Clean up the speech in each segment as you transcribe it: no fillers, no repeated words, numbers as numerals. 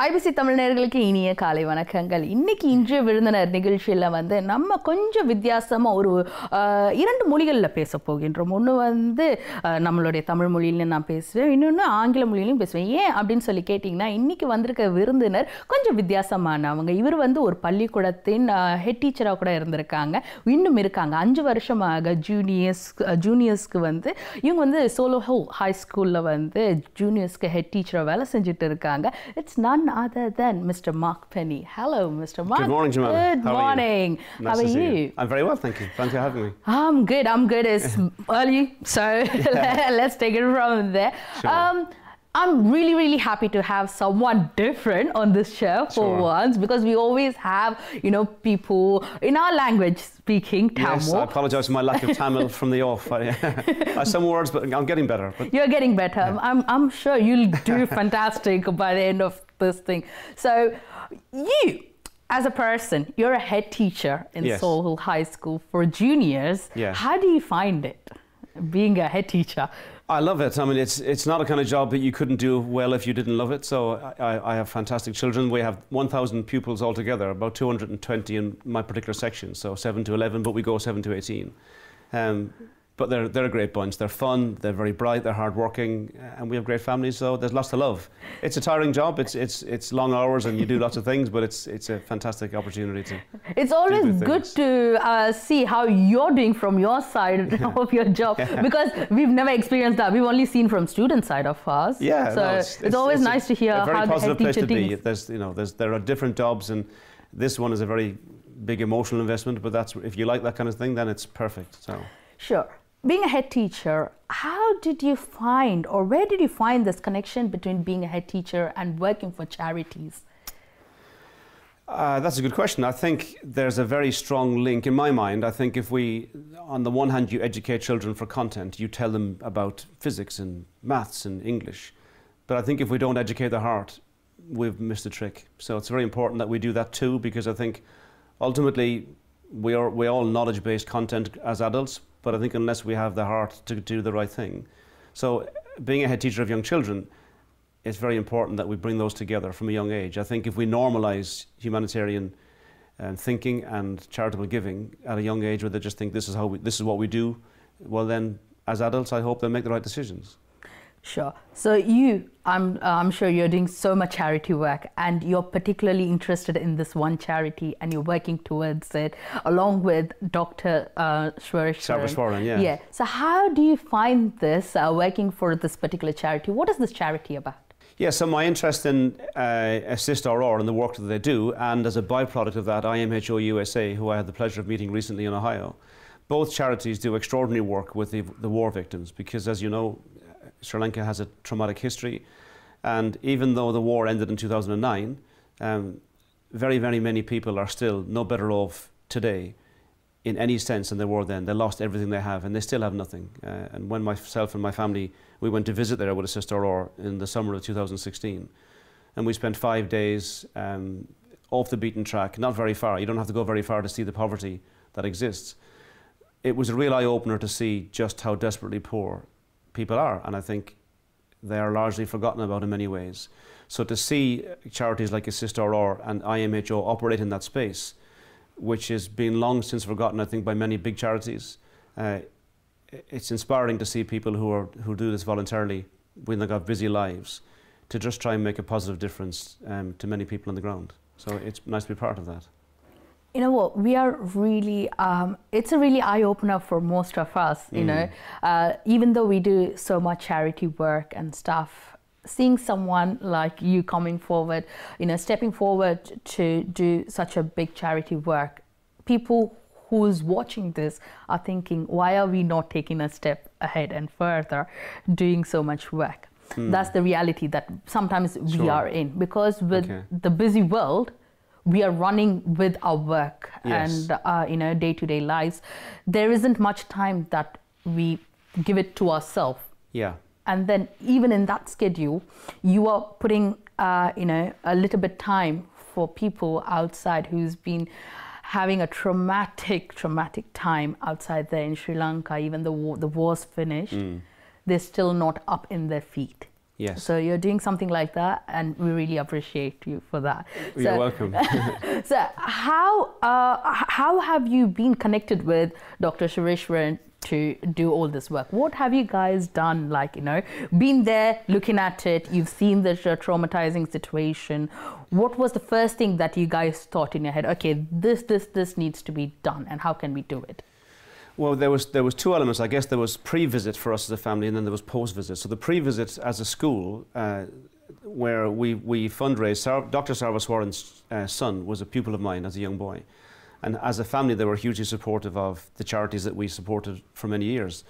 IBC Tamil நேயர்களுக்கு இனிய காலை வணக்கங்கள். இன்னைக்கு இன்றைய விருந்தினர் நிகழ்ச்சியில் வந்து நம்ம கொஞ்சம் வித்தியாசமா ஒரு இரண்டு மொழிகளில் பேச போகின்றோம். ஒன்று வந்து நம்மளுடைய தமிழ் மொழியில நான் பேசுவேன், இன்னொன்று ஆங்கில மொழியிலும் பேசுவேன். ஏன் அப்படின்னு சொல்லி கேட்டிங்கன்னா, இன்னைக்கு வந்திருக்க விருந்தினர் கொஞ்சம் வித்தியாசமானவங்க. இவர் வந்து ஒரு பள்ளிக்கூடத்தின் ஹெட் டீச்சராக கூட இருந்திருக்காங்க, இன்னும் இருக்காங்க. 5 வருஷமாக ஜூனியர்ஸ்க்கு வந்து இவங்க வந்து சோலோ ஹை ஸ்கூலில் வந்து ஜூனியர்ஸ்க்கு ஹெட் டீச்சராக வேலை செஞ்சுட்டு இருக்காங்க. It's none other than Mr. Mark Penny. Hello, Mr. Mark. Good morning, Jamila. Good morning. Nice How are you? I'm very well, thank you. Thanks for having me. I'm good. It's early, so let's take it from there. Sure. I'm really happy to have someone different on this show for once, because we always have, people in our language speaking Tamil. Yes, I apologise for my lack of Tamil from the off. Some words, but I'm getting better. But you're getting better. Yeah. I'm sure you'll do fantastic by the end of this thing. So, you, as a person, you're a head teacher in Soul High School for juniors. Yeah. How do you find it, being a head teacher? I love it. I mean, it's not a kind of job that you couldn't do well if you didn't love it. So I have fantastic children. We have 1,000 pupils altogether, about 220 in my particular section, so 7 to 11, but we go 7 to 18. But they're a great bunch. They're fun, they're very bright, they're hardworking, and we have great families, so there's lots to love. It's a tiring job, it's long hours and you do lots of things, but it's a fantastic opportunity to It's always good to see how you're doing from your side of your job, because we've never experienced that. We've only seen from student side of us. Yeah, so no, it's always nice to hear a very how positive the head place teacher to be. thinks. There are different jobs, and this one is a very big emotional investment, but that's, if you like that kind of thing, then it's perfect. So sure. Being a head teacher, how did you find, or where did you find this connection between being a head teacher and working for charities? That's a good question. I think there's a very strong link in my mind. I think if we, on the one hand, you educate children for content, you tell them about physics and maths and English. But I think if we don't educate the heart, we've missed a trick. So it's very important that we do that too, because I think ultimately we're all knowledge-based content as adults, but I think unless we have the heart to do the right thing. So being a head teacher of young children, it's very important that we bring those together from a young age. I think if we normalise humanitarian thinking and charitable giving at a young age, where they just think this is what we do, well then, as adults, I hope they'll make the right decisions. Sure. So I'm sure you're doing so much charity work, and you're particularly interested in this one charity, and you're working towards it along with Dr. Shwaran. Yeah. So how do you find this working for this particular charity? What is this charity about? Yeah, so my interest in Assist RR and the work that they do, and as a byproduct of that, IMHO USA, who I had the pleasure of meeting recently in Ohio. Both charities do extraordinary work with the war victims, because as you know, Sri Lanka has a traumatic history, and even though the war ended in 2009, very many people are still no better off today in any sense than they were then. They lost everything they have, and they still have nothing. And when myself and my family, we went to visit there with a sister Aurora in the summer of 2016, and we spent 5 days off the beaten track, not very far. You don't have to go very far to see the poverty that exists. It was a real eye-opener to see just how desperately poor people are, and I think they are largely forgotten about in many ways. So to see charities like Assist RR and IMHO operate in that space, which has been long since forgotten, I think, by many big charities, it's inspiring to see people who do this voluntarily when they've got busy lives, to just try and make a positive difference to many people on the ground. So it's nice to be part of that. You know what, we are really, it's a really eye-opener for most of us, even though we do so much charity work and stuff, seeing someone like you coming forward, stepping forward to do such a big charity work, people who's watching this are thinking, why are we not taking a step ahead and further doing so much work? That's the reality that sometimes we are in, because with the busy world, we are running with our work and day-to-day lives. There isn't much time that we give it to ourselves. Yeah. And then even in that schedule, you are putting a little bit time for people outside who's been having a traumatic time outside there in Sri Lanka. Even though the war's finished, they're still not up in their feet. Yes. So you're doing something like that, and we really appreciate you for that. You're welcome. So how have you been connected with Dr. Sureshwaran to do all this work? What have you guys done? Like, been there, looking at it, you've seen the traumatizing situation. What was the first thing that you guys thought in your head? Okay, this needs to be done, and how can we do it? Well, there was two elements. I guess there was pre-visit for us as a family, and then there was post-visit. So the pre-visit as a school, where we fundraised. Dr. Sarvaswaran's son was a pupil of mine as a young boy. And as a family, they were hugely supportive of the charities that we supported for many years.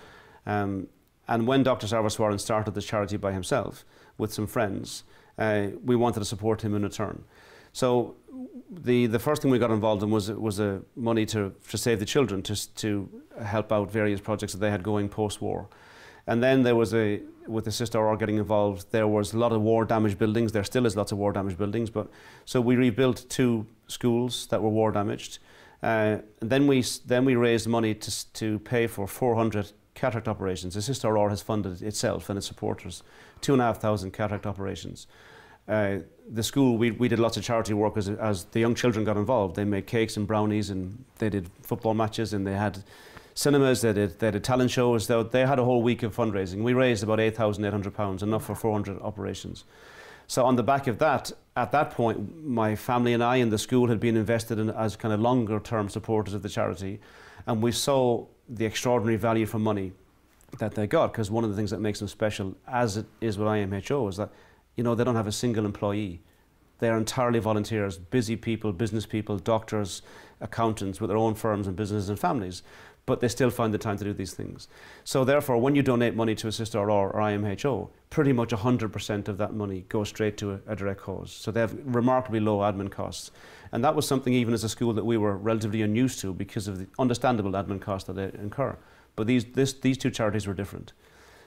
And when Dr. Sarvaswaran started the charity by himself with some friends, we wanted to support him in return. So the first thing we got involved in was money to save the children, to help out various projects that they had going post-war. And then there was with the Sister Aurora getting involved, there was a lot of war-damaged buildings. There still is lots of war-damaged buildings, but so we rebuilt 2 schools that were war-damaged. And then we raised money to pay for 400 cataract operations. The Sister Aurora has funded itself and its supporters 2,500 cataract operations. The school, we did lots of charity work as the young children got involved. They made cakes and brownies, and they did football matches, and they had cinemas, they did talent shows. They had a whole week of fundraising. We raised about £8,800, enough for 400 operations. So on the back of that, at that point, my family and I and the school had been invested in as kind of longer term supporters of the charity, and we saw the extraordinary value for money that they got, because one of the things that makes them special, as it is with IMHO, is that they don't have a single employee. They're entirely volunteers, busy people, business people, doctors, accountants with their own firms and businesses and families, but they still find the time to do these things. So therefore, when you donate money to a Sister Aurora or IMHO, pretty much 100% of that money goes straight to a direct cause. So they have remarkably low admin costs. And that was something even as a school that we were relatively unused to because of the understandable admin costs that they incur. But these 2 charities were different.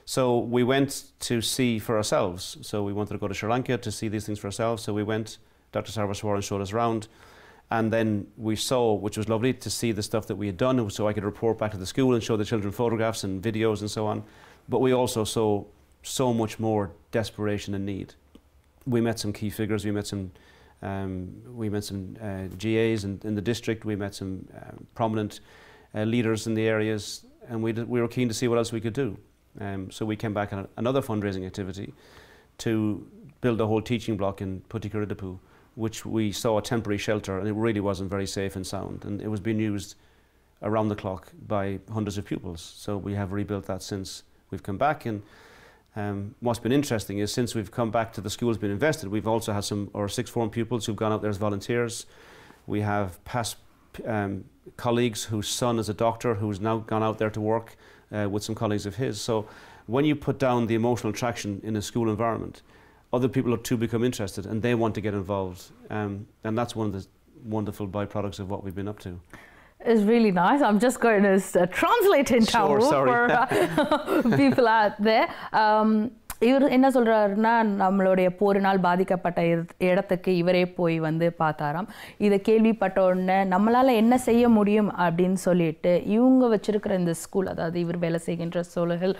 So we went to see for ourselves. So we wanted to go to Sri Lanka to see these things for ourselves. So we went, Dr. Sarvaswaran showed us around, and then we saw, which was lovely, to see the stuff that we had done, so I could report back to the school and show the children photographs and videos and so on. But we also saw so much more desperation and need. We met some key figures. We met some GAs in the district. We met some prominent leaders in the areas, and we were keen to see what else we could do. So we came back on another fundraising activity to build a whole teaching block in Putikuridapu, which we saw a temporary shelter, and it really wasn't very safe and sound, and it was being used around the clock by hundreds of pupils. So we have rebuilt that since we've come back. And what's been interesting is since we've come back to the school's been invested, we've also had our 6th form pupils who've gone out there as volunteers. We have past colleagues whose son is a doctor who's now gone out there to work with some colleagues of his. So when you put down the emotional traction in a school environment, other people too become interested and they want to get involved. And that's one of the wonderful byproducts of what we've been up to. It's really nice. I'm just going to translate in Tamil for people out there. இவர் என்ன சொல்கிறாருன்னா, நம்மளுடைய போரினால் பாதிக்கப்பட்ட இடத்துக்கு இவரே போய் வந்து பார்த்தாராம். இதை கேள்விப்பட்ட உடனே நம்மளால் என்ன செய்ய முடியும் அப்படின்னு சொல்லிட்டு இவங்க வச்சுருக்கிற இந்த ஸ்கூல், அதாவது இவர் வேலை செய்கின்ற சோலஹில்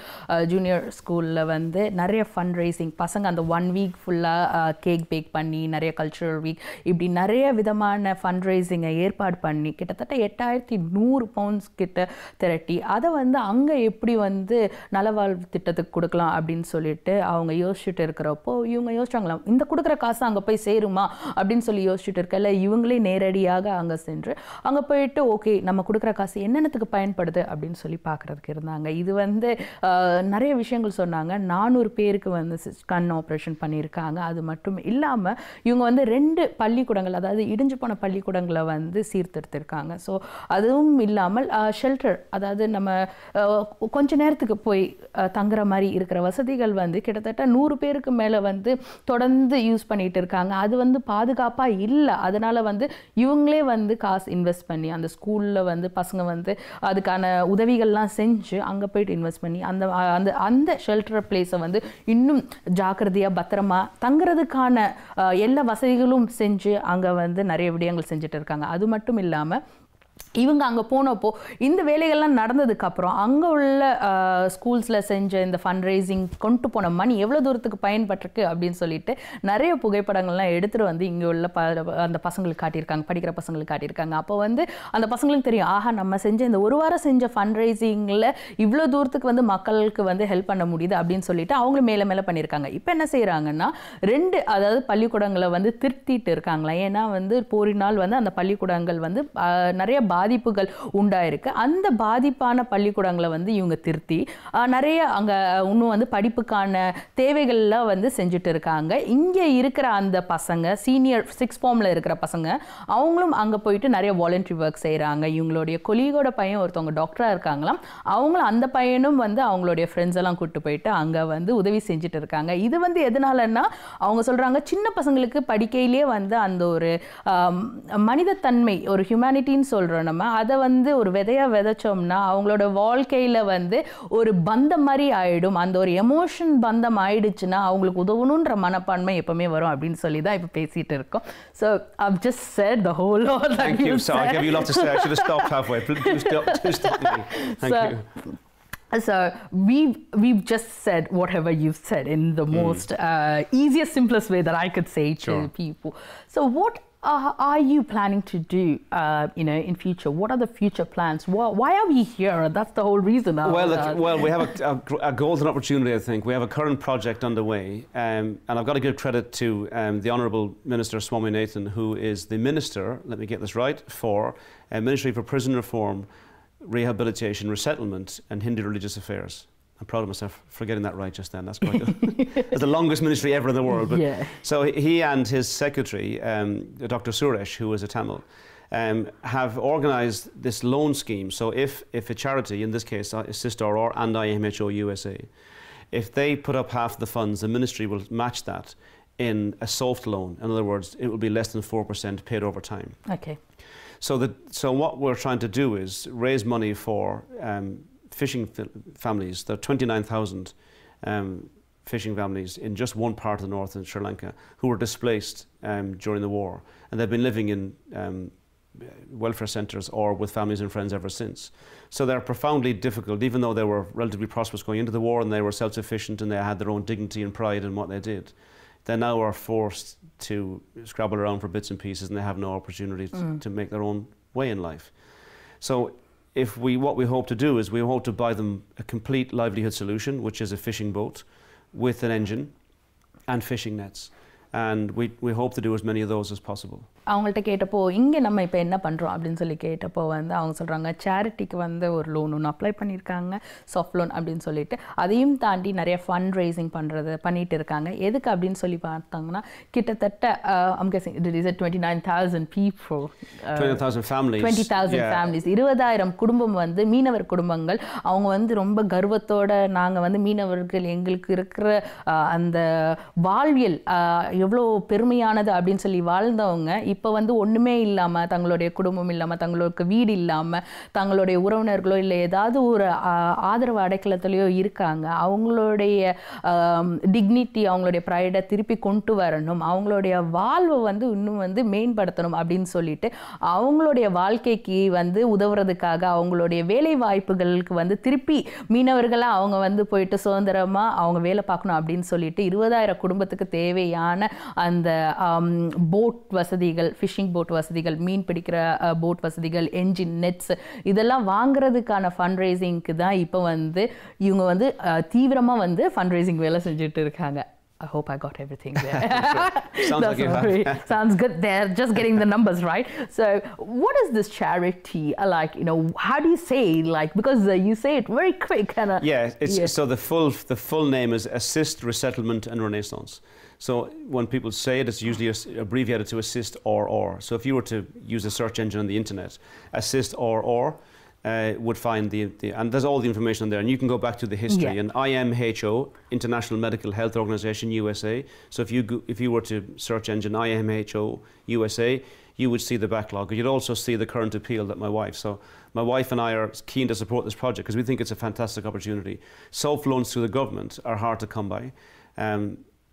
ஜூனியர் ஸ்கூலில் வந்து நிறைய ஃபண்ட் ரைசிங், பசங்க அந்த 1 வீக் ஃபுல்லாக கேக் பேக் பண்ணி, நிறைய கல்ச்சுரல் வீக், இப்படி நிறைய விதமான ஃபண்ட் ரைசிங்கை ஏற்பாடு பண்ணி கிட்டத்தட்ட 8100 பவுண்ட்ஸ் கிட்ட திரட்டி அதை வந்து அங்கே எப்படி வந்து நலவாழ்வு திட்டத்துக்கு கொடுக்கலாம் அப்படின்னு சொல்லிட்டு அவங்க யோசிச்சுட்டு இருக்கிறப்போ இவங்க யோசிச்சாங்களாம், இந்த கொடுக்குற காசு அங்கே போய் சேருமா அப்படின்னு சொல்லி யோசிச்சுட்டு இருக்கல. இவங்களே நேரடியாக அங்கே சென்று அங்கே போயிட்டு ஓகே நம்ம கொடுக்குற காசு என்னென்னத்துக்கு பயன்படுது அப்படின்னு சொல்லி பார்க்குறதுக்கு இருந்தாங்க. இது வந்து நிறைய விஷயங்கள் சொன்னாங்க. 400 பேருக்கு வந்து கண் ஆப்ரேஷன் பண்ணியிருக்காங்க. அது மட்டும் இல்லாமல் இவங்க வந்து 2 பள்ளிக்கூடங்கள், அதாவது இடிஞ்சு போன பள்ளிக்கூடங்களை வந்து சீர்திருத்திருக்காங்க. ஸோ அதுவும் இல்லாமல் ஷெல்டர், அதாவது நம்ம கொஞ்ச நேரத்துக்கு போய் தங்குற மாதிரி இருக்கிற வசதிகள் வந்து கிட்டத்தட்ட 100 பேருக்கு மேலே வந்து தொடர்ந்து யூஸ் பண்ணிட்டு இருக்காங்க. அது வந்து பாதுகாப்பாக இல்லை. அதனால வந்து இவங்களே வந்து காசு இன்வெஸ்ட் பண்ணி அந்த ஸ்கூலில் வந்து பசங்க வந்து அதுக்கான உதவிகள்லாம் செஞ்சு அங்கே போயிட்டு இன்வெஸ்ட் பண்ணி அந்த ஷெல்டர் பிளேஸை வந்து இன்னும் ஜாக்கிரதையாக பத்திரமா தங்குறதுக்கான எல்லா வசதிகளும் செஞ்சு அங்கே வந்து நிறைய விடயங்கள் செஞ்சுட்டு இருக்காங்க. அது மட்டும் இல்லாமல் இவங்க அங்கே போனப்போ இந்த வேலைகள்லாம் நடந்ததுக்கப்புறம் அங்கே உள்ள ஸ்கூல்ஸில் செஞ்ச இந்த ஃபண்ட் ரைசிங் கொண்டு போன மணி எவ்வளோ தூரத்துக்கு பயன்பட்டிருக்கு அப்படின்னு சொல்லிட்டு நிறைய புகைப்படங்கள்லாம் எடுத்துகிட்டு வந்து இங்கே உள்ள அந்த பசங்களுக்கு காட்டியிருக்காங்க, படிக்கிற பசங்களுக்கு காட்டியிருக்காங்க. அப்போ வந்து அந்த பசங்களுக்கு தெரியும், ஆஹா நம்ம செஞ்ச இந்த ஒரு வாரம் செஞ்ச ஃபண்ட் ரைசிங்கில் இவ்வளோ தூரத்துக்கு வந்து மக்களுக்கு வந்து ஹெல்ப் பண்ண முடியுது அப்படின்னு சொல்லிட்டு அவங்களும் மேலே மேலே பண்ணியிருக்காங்க. இப்போ என்ன செய்கிறாங்கன்னா அதாவது பள்ளிக்கூடங்களை வந்து திருத்திட்டு இருக்காங்களா. ஏன்னா வந்து போரினால் வந்து அந்த பள்ளிக்கூடங்கள் வந்து நிறைய பாதிப்புகள் உண்டாயிருக்கு. அந்த பாதிப்பான பள்ளிக்கூடங்களை வந்து இவங்க திருத்தி நிறைய அங்கே இன்னும் வந்து படிப்புக்கான தேவைகள்லாம் வந்து செஞ்சுட்டு இருக்காங்க. இங்கே இருக்கிற அந்த பசங்க சீனியர் 6th ஃபார்மில் இருக்கிற பசங்க அவங்களும் அங்கே போயிட்டு நிறைய வாலண்டரி ஒர்க் செய்கிறாங்க. இவங்களுடைய கொலீகோட பையன் ஒருத்தவங்க டாக்டராக இருக்காங்களாம். அவங்களும் அந்த பையனும் வந்து அவங்களுடைய ஃப்ரெண்ட்ஸ் எல்லாம் கூப்பிட்டு போயிட்டு அங்கே வந்து உதவி செஞ்சுட்டு இருக்காங்க. இது வந்து எதனாலன்னா அவங்க சொல்கிறாங்க சின்ன பசங்களுக்கு படிக்கையிலே வந்து அந்த ஒரு மனிதத்தன்மை, ஒரு ஹியூமனிட்டின்னு சொல்கிறோம் நம்ம, அதை வந்து ஒரு விதையாக விதைச்சோம்னா அவங்களோட வாழ்க்கையில் வந்து ஒரு பந்தம் மாதிரி ஆகிடும். அந்த ஒரு எமோஷன் பந்தம் ஆயிடுச்சுன்னா அவங்களுக்கு உதவணுன்ற மனப்பான்மை எப்பவுமே வரும் அப்படின்னு சொல்லி தான் இப்போ பேசிட்டு இருக்கோம். So I've just said the whole lot. Thank you. So I gave you a lot to say. I should have stopped halfway. Please stop me. Thank you. So we've just said whatever you've said in the most easiest, simplest way that I could say to people. So what are you planning to do, in future? What are the future plans? Why are we here? That's the whole reason. Well, we have a golden opportunity, I think. We have a current project underway, and I've got to give credit to the Honourable Minister Swaminathan, who is the Minister, let me get this right, for Ministry for Prison Reform, Rehabilitation, Resettlement and Hindu Religious Affairs. I'm proud of myself for getting that right just then. That's quite good. It's the longest ministry ever in the world. But so he and his secretary, Dr. Suresh, who is a Tamil, have organised this loan scheme. So if a charity, in this case Assist RR and IMHO USA, if they put up half the funds, the ministry will match that in a soft loan. In other words, it will be less than 4% paid over time. Okay. So what we're trying to do is raise money for fishing families. There are 29,000 fishing families in just one part of the north in Sri Lanka who were displaced during the war, and they've been living in welfare centres or with families and friends ever since. So they're profoundly difficult, even though they were relatively prosperous going into the war and they were self-sufficient and they had their own dignity and pride in what they did. They now are forced to scrabble around for bits and pieces, and they have no opportunity to make their own way in life. So what we hope to do is we hope to buy them a complete livelihood solution, which is a fishing boat with an engine and fishing nets. And we hope to do as many of those as possible. அவங்கள்ட்ட கேட்டப்போ இங்கே நம்ம இப்போ என்ன பண்ணுறோம் அப்படின்னு சொல்லி கேட்டப்போ வந்து அவங்க சொல்கிறாங்க சேரிட்டிக்கு வந்து ஒரு லோன் ஒன்று அப்ளை பண்ணியிருக்காங்க, சாஃப்ட் லோன் அப்படின்னு சொல்லிட்டு. அதையும் தாண்டி நிறைய ஃபண்ட் ரைசிங் பண்ணிட்டு இருக்காங்க. எதுக்கு அப்படின்னு சொல்லி பார்த்தாங்கன்னா கிட்டத்தட்ட 29,000 people, 20,000 families, 20,000 families, 20,000 குடும்பம் வந்து மீனவர் குடும்பங்கள். அவங்க வந்து ரொம்ப கர்வத்தோட நாங்கள் வந்து மீனவர்கள், எங்களுக்கு இருக்கிற அந்த வாழ்வியல் எவ்வளோ பெருமையானது அப்படின்னு சொல்லி வாழ்ந்தவங்க இப்போ வந்து ஒன்றுமே இல்லாமல், தங்களுடைய குடும்பம் இல்லாமல், தங்களுக்கு வீடு இல்லாமல், தங்களுடைய உறவினர்களோ இல்லை ஏதாவது ஒரு ஆதரவு அடைக்கலத்திலையோ இருக்காங்க. அவங்களுடைய டிக்னிட்டி, அவங்களுடைய ப்ரைடை திருப்பி கொண்டு வரணும், அவங்களுடைய வாழ்வை வந்து இன்னும் வந்து மேம்படுத்தணும் அப்படின்னு சொல்லிட்டு அவங்களுடைய வாழ்க்கைக்கு வந்து உதவுறதுக்காக அவங்களுடைய வேலை வாய்ப்புகளுக்கு வந்து திருப்பி மீனவர்களாக அவங்க வந்து போயிட்டு சுதந்திரமாக அவங்க வேலை பார்க்கணும் அப்படின்னு சொல்லிட்டு 20,000 குடும்பத்துக்கு தேவையான அந்த போட் வசதிகள், ஃபிஷிங் போட் வசதிகள், மீன் பிடிக்கிற போட் வசதிகள், என்ஜின், நெட்ஸ் இதெல்லாம் வாங்குறதுக்கான ஃபண்ட் ரைசிங்க்கு தான் இப்போ வந்து இவங்க வந்து தீவிரமாக வந்து ஃபண்ட் ரைசிங் வேலை செஞ்சுட்டு இருக்காங்க. I hope I got everything there. Sounds like you have. Sounds good. They're just getting the numbers right. So what is this charity like, how do you say, like, because you say it very quick and so the full name is Assist, Resettlement and Renaissance. So when people say it, it's usually abbreviated to Assist or. So if you were to use a search engine on the internet, Assist or would find and there's all the information on there, and you can go back to the history. And IMHO, International Medical Health Organization USA. So if you were to search engine IMHO USA, you would see the backlog. You'd also see the current appeal that So my wife and I are keen to support this project because we think it's a fantastic opportunity. Soft loans through the government are hard to come by.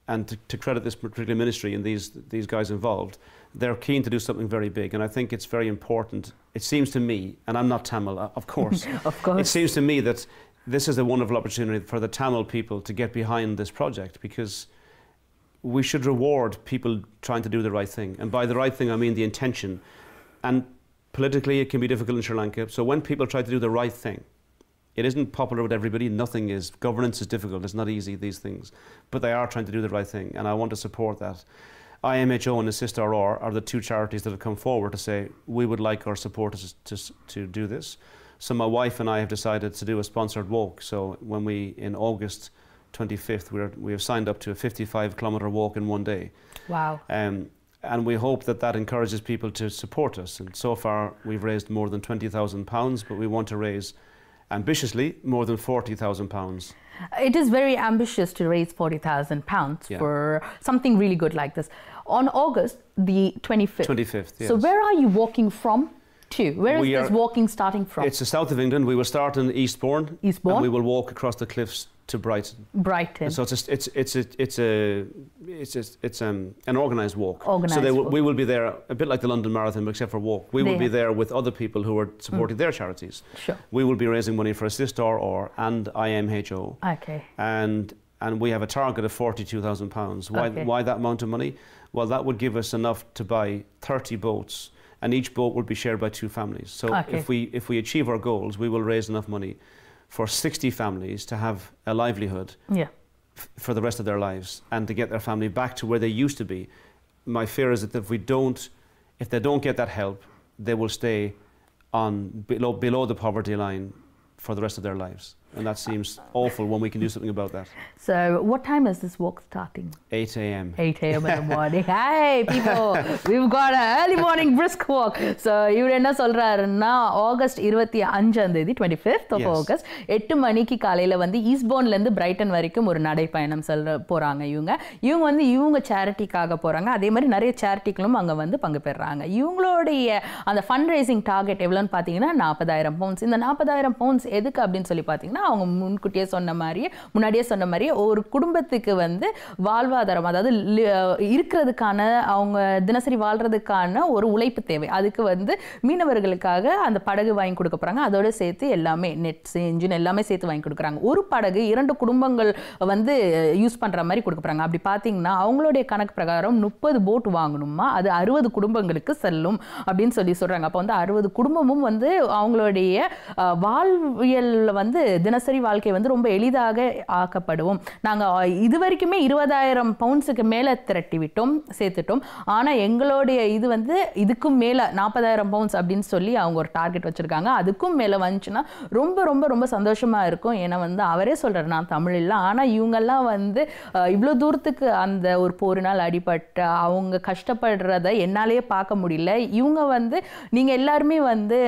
and to credit this particular ministry and these guys involved, they're keen to do something very big, and I think it's very important. It seems to me, and I'm not Tamil, of course, of course, it seems to me that this is a wonderful opportunity for the Tamil people to get behind this project, because we should reward people trying to do the right thing. And by the right thing, I mean the intention. And politically, it can be difficult in Sri Lanka. So when people try to do the right thing, it isn't popular with everybody. Nothing is. Governance is difficult. It's not easy, these things. But they are trying to do the right thing. And I want to support that. IMHO and Assist RR are the two charities that have come forward to say, we would like our supporters to do this. So my wife and I have decided to do a sponsored walk. So when in August 25th, we have signed up to a 55-kilometre walk in one day. Wow. And we hope that encourages people to support us. And so far, we've raised more than £20,000, but we want to raise, ambitiously, more than £40,000. It is very ambitious to raise £40,000 for something really good like this. On August the 25th. 25th, yes. So where are you walking from to? Where is this walking starting from? It's the south of England. We will start in Eastbourne. Eastbourne. And we will walk across the cliffs to Brighton. Brighton. So it's an organised walk. Organised so walk. We will be there a bit like the London Marathon, except for walk. We will be there with other people who are supporting their charities. Sure. We will be raising money for Assist RR and IMHO. Okay. And we have a target of £42,000. Why that amount of money? Well, that would give us enough to buy 30 boats, and each boat would be shared by 2 families. So if we achieve our goals, we will raise enough money for 60 families to have a livelihood for the rest of their lives, and to get their family back to where they used to be. My fear is that if they don't get that help, they will stay below the poverty line for the rest of their lives. And that seems awful when we can do something about that. So what time is this walk starting? 8 a.m. 8 a.m. in the morning. Hey people, we've got an early morning brisk walk. So இவர் என்ன சொல்றாருன்னா August 25 25th of August 8 மணிக்கு காலையில வந்து ஈஸ்ட்போர்ன்ல இருந்து Brayton வரைக்கும் ஒரு நடைப்பயணம் போறாங்க. இவங்க வந்து இவங்க சேரிட்டிக்காக போறாங்க. அதே மாதிரி நிறைய சேரிட்டிகளும் அங்க வந்து பங்கு பெறாங்க. இவங்களுடைய அந்த ஃபண்ட் ரைசிங் டார்கெட் எவ்வளவுன்னு பாத்தீங்கன்னா 40,000 பவுண்ட்ஸ். இந்த 40,000 பவுண்ட்ஸ் எதுக்கு அப்படின்னு சொல்லி பாத்தீங்கன்னா அவங்க முன்னாடியே சொன்ன மாதிரி ஒரு குடும்பத்துக்கு வந்து வாழ்வாதாரம், அதாவது இருக்கிறதுக்கான அவங்க தினசரி வாழ்றதுக்கான ஒரு உழைப்பு தேவை. அதுக்கு வந்து மீனவர்களுக்காக அந்த படகு வாங்கி கொடுக்க போறாங்க. அதோட சேர்த்து எல்லாமே நெட்ஸ், இன்ஜின் எல்லாமே சேர்த்து வாங்கி கொடுக்குறாங்க. ஒரு படகு 2 குடும்பங்கள் வந்து யூஸ் பண்ற மாதிரி கொடுக்க போறாங்க. அப்படி பாத்தீங்கன்னா அவங்களுடைய கணக்கு பிரகாரம் 30 போட் வாங்கணுமா, அது 60 குடும்பங்களுக்கு செல்லும் அப்படின்னு சொல்றாங்க. அப்போ வந்து 60 குடும்பமும் வந்து அவங்களுடைய வாழ்வியல் வந்து தினசரி வாழ்க்கை வந்து ரொம்ப எளிதாக ஆக்கப்படும். நாங்க இதுவரைக்குமே 20,000 பவுண்ட்ஸுக்கு மேல திரட்டி விட்டோம், சேர்த்துட்டோம். ஆனா எங்களுடைய இது வந்து இதுக்கும் மேல 40,000 பவுண்ட்ஸ் அப்படின்னு சொல்லி அவங்க ஒரு டார்கெட் வச்சிருக்காங்க. அதுக்கும் மேல வந்துச்சுன்னா ரொம்ப ரொம்ப ரொம்ப சந்தோஷமா இருக்கும். ஏன்னா வந்து அவரே சொல்றாரு, நான் தமிழ் இல்லை, ஆனா இவங்கெல்லாம் வந்து இவ்வளவு தூரத்துக்கு அந்த ஒரு போரினால் அடிபட்ட அவங்க கஷ்டப்படுறத என்னாலேயே பார்க்க முடியல. இவங்க வந்து நீங்க எல்லாருமே வந்து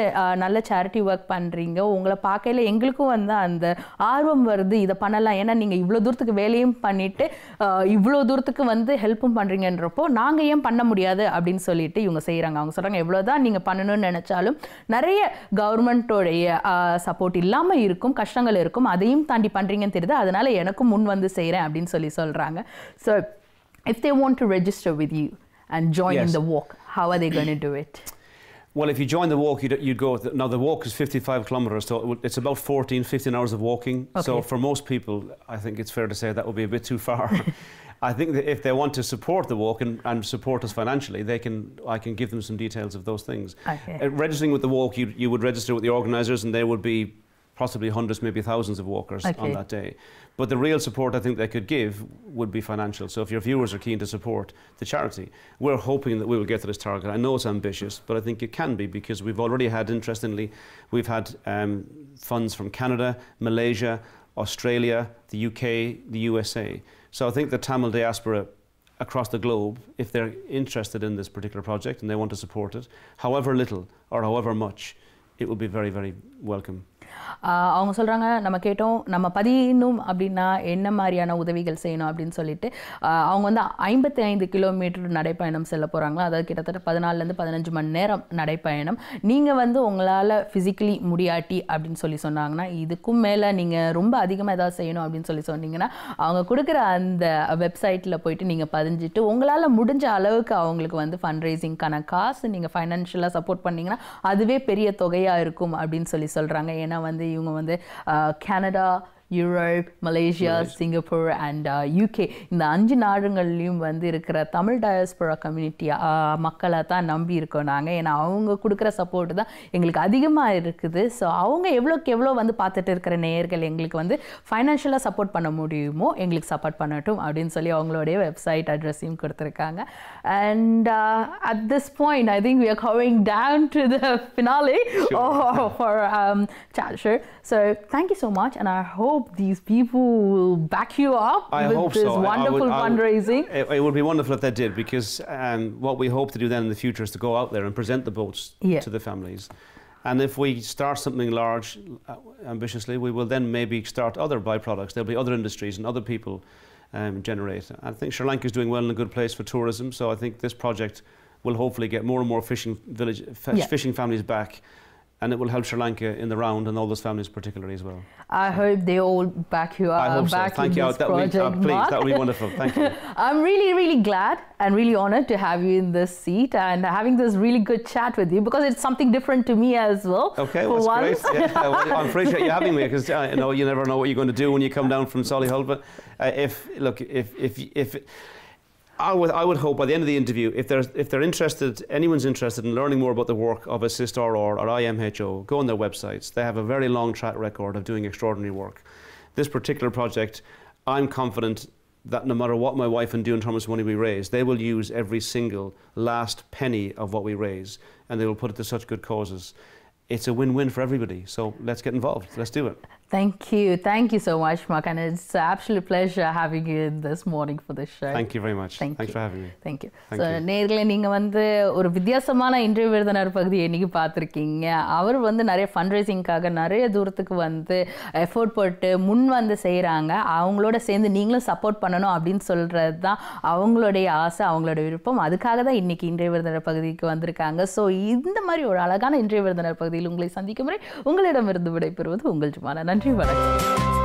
நல்ல சேரிட்டி ஒர்க் பண்றீங்க, உங்களை பார்க்கல எங்களுக்கும் வந்து அந்த ஆர்வம் வருது, இதை பண்ணலாம். ஏன்னா நீங்க இவ்வளவு தூரத்துக்கு வேலையும் பண்ணிட்டு இவ்வளவு தூரத்துக்கு வந்து ஹெல்ப்பும் பண்றீங்கன்றப்போ நாங்க ஏன் பண்ண முடியாது அப்படின்னு சொல்லிட்டு இவங்க செய்யறாங்க. அவங்க சொல்றாங்க, எவ்வளவுதான் நீங்க பண்ணணும்னு நினைச்சாலும் நிறைய கவர்மெண்டோடைய சப்போர்ட் இல்லாம இருக்கும், கஷ்டங்கள் இருக்கும், அதையும் தாண்டி பண்றீங்கன்னு தெரியுது, அதனால எனக்கும் முன் வந்து செய்யறேன் அப்படின்னு சொல்றாங்க. So if they want to register with you and join in the walk, how are they going to do it? Well, if you join the walk, you'd go. Now, the walk is 55 kilometres, so it's about 15 hours of walking. Okay. So for most people, I think it's fair to say that would be a bit too far. I think that if they want to support the walk and support us financially, I can give them some details of those things. Okay. Registering with the walk, you would register with the organisers, and there would be possibly hundreds, maybe thousands of walkers on that day. But the real support I think they could give would be financial. So if your viewers are keen to support the charity, we're hoping that we will get to this target. I know it's ambitious, but I think it can be, because we've already had, interestingly, we've had funds from Canada, Malaysia, Australia, the UK, the USA. So I think the Tamil diaspora across the globe, if they're interested in this particular project and they want to support it, however little or however much, it will be very, very welcome. அவங்க சொல்கிறாங்க, நம்ம கேட்டோம் நம்ம பதியணும் அப்படின்னா என்ன மாதிரியான உதவிகள் செய்யணும் அப்படின்னு சொல்லிட்டு அவங்க வந்து 55 கிலோமீட்டர் நடைப்பயணம் செல்ல போகிறாங்களா, அதாவது கிட்டத்தட்ட 14லேருந்து 15 மணி நேரம் நடைப்பயணம். நீங்கள் வந்து உங்களால் ஃபிசிக்கலி முடியாட்டி அப்படின்னு சொன்னாங்கன்னா, இதுக்கும் மேலே நீங்கள் ரொம்ப அதிகமாக ஏதாவது செய்யணும் அப்படின்னு சொன்னீங்கன்னா அவங்க கொடுக்குற அந்த வெப்சைட்டில் போயிட்டு நீங்கள் பதிஞ்சிட்டு உங்களால் முடிஞ்ச அளவுக்கு அவங்களுக்கு வந்து ஃபண்ட் ரைசிங்க்கான காசு நீங்கள் ஃபைனான்ஷியலாக சப்போர்ட் பண்ணிங்கன்னா அதுவே பெரிய தொகையாக இருக்கும் அப்படின்னு சொல்கிறாங்க. ஏன்னா வந்து இவங்க வந்து Canada, Europe, Malaysia, Singapore and UK இந்த 5 நாடுகள்லையும் வந்து இருக்கிற தமிழ் டயஸ்போரா கம்யூனிட்டி மக்களை தான் நம்பி இருக்கோம் நாங்கள். ஏன்னா அவங்க கொடுக்குற சப்போர்ட் தான் எங்களுக்கு அதிகமாக இருக்குது. ஸோ அவங்க எவ்வளோக்கு எவ்வளோ வந்து பார்த்துட்டு இருக்கிற நேயர்கள் எங்களுக்கு வந்து ஃபைனான்ஷியலாக சப்போர்ட் பண்ண முடியுமோ எங்களுக்கு சப்போர்ட் பண்ணட்டும் அப்படின்னு அவங்களுடைய வெப்சைட் அட்ரஸையும் கொடுத்துருக்காங்க. And at this point I think we are coming down to the finale for Chatshire. So thank you so much, and I hope these people will back you up with this wonderful fundraising. It would be wonderful if they did, because what we hope to do then in the future is to go out there and present the boats to the families. And if we start something large, ambitiously, we will then maybe start other byproducts. There'll be other industries and other people generate. I think Sri Lanka is doing well in a good place for tourism, so I think this project will hopefully get more and more fishing families back. And it will help Sri Lanka in the round and all those families particularly as well. I hope they all back you up. I hope so. Thank you. Please, that would be wonderful. Thank you. I'm really, really glad and really honored to have you in this seat and having this really good chat with you, because it's something different to me as well. Okay, well, that's great. Yeah, well, I appreciate you having me, because you never know what you're going to do when you come down from Solihull. But if I would hope by the end of the interview, if they're interested, anyone's interested in learning more about the work of Assist RR or IMHO, go on their websites. They have a very long track record of doing extraordinary work. This particular project, I'm confident that no matter what my wife and do in terms of money we raise, they will use every single last penny of what we raise, and they will put it to such good causes. It's a win-win for everybody. So let's get involved. Let's do it. Thank you so much, Mark, and it's an absolute pleasure having you in this morning for this show. Thank you very much. Thanks for having me. Thank you. So நேயர்களே, நீங்க வந்து ஒரு வித்தியாசமான இன்றைய விருந்தினர் பகுதியை இன்னைக்கு பார்த்துருக்கீங்க. அவர் வந்து நிறைய ஃபண்ட் ரைசிங்காக நிறைய தூரத்துக்கு வந்து எஃபோர்ட் போட்டு முன் வந்து செய்கிறாங்க. அவங்களோட சேர்ந்து நீங்களும் சப்போர்ட் பண்ணணும் அப்படின்னு சொல்கிறது தான் அவங்களுடைய ஆசை, அவங்களோட விருப்பம். அதுக்காக தான் இன்னைக்கு இன்றைய விருந்தினர் பகுதிக்கு வந்திருக்காங்க. ஸோ இந்த மாதிரி ஒரு அழகான இன்றைய விருந்தினர் பகுதியில் உங்களை சந்திக்கும் வரை உங்களிடமிருந்து விடைபெறுவது உங்கள் ஜுமானா. நன்றி, வணக்கம்.